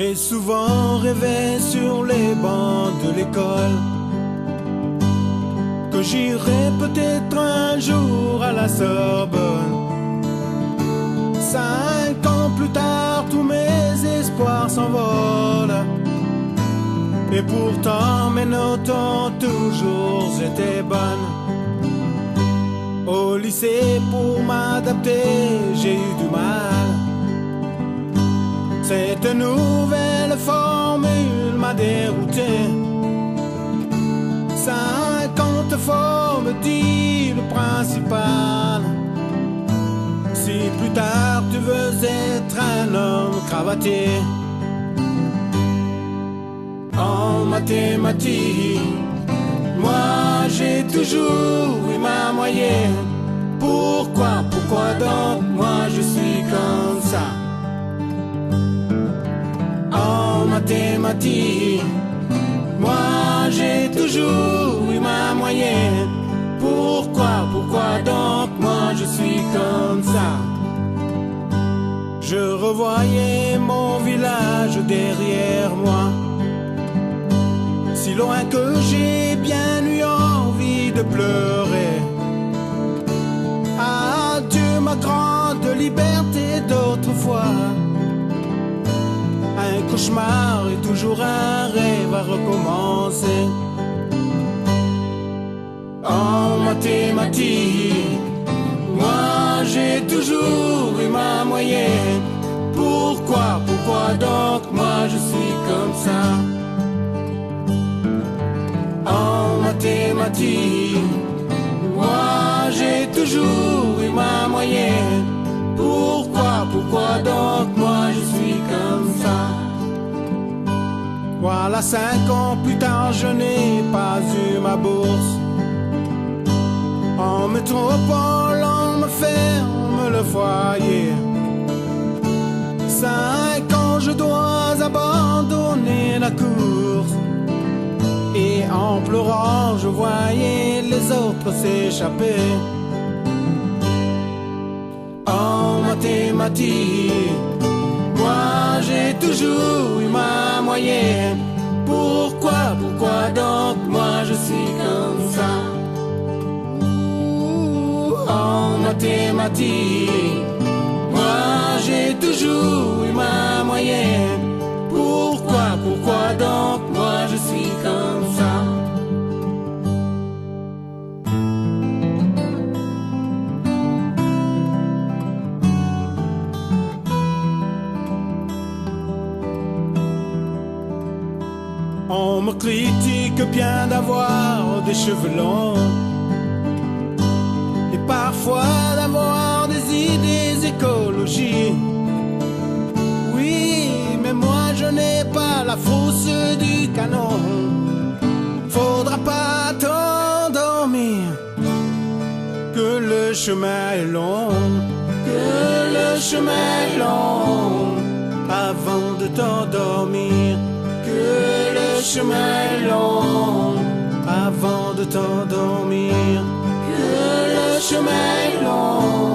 J'ai souvent rêvé sur les bancs de l'école que j'irai peut-être un jour à la Sorbonne. 5 ans plus tard, tous mes espoirs s'envolent. Et pourtant mes notes ont toujours été bonnes. Au lycée, pour m'adapter, j'ai eu du mal. Cette nouvelle formule m'a dérouté. 50 fois me dit le principal. Si plus tard tu veux être un homme cravaté. En mathématiques, moi j'ai toujours eu ma moyenne. Pourquoi donc moi je suis comme ça? En mathématiques, moi j'ai toujours eu ma moyenne. Pourquoi donc moi je suis comme ça? Je revoyais mon village derrière moi, si loin que j'ai bien eu envie de pleurer. Adieu ma grande liberté d'autrefois. Un cauchemar est toujours un rêve à recommencer. En mathématiques, moi j'ai toujours eu ma moyenne. Pourquoi donc moi je suis comme ça? En mathématiques, moi j'ai toujours eu ma moyenne. Pourquoi donc moi je suis comme ça? Voilà 5 ans plus tard, je n'ai pas eu ma bourse. En métropole, on me ferme le foyer. 5 ans, je dois abandonner la course. Et en pleurant, je voyais les autres s'échapper. En mathématiques, moi j'ai toujours eu ma moyenne. Pourquoi donc moi je suis comme ça? En mathématiques, moi j'ai toujours eu ma moyenne. Pourquoi donc moi je suis comme ça? On me critique bien d'avoir des cheveux longs et parfois d'avoir des idées écologie. Oui, mais moi je n'ai pas la fausse du canon. Faudra pas t'endormir, que le chemin est long, que le chemin est long, avant de t'endormir. Que le chemin est long, avant de t'endormir. Que le chemin est long.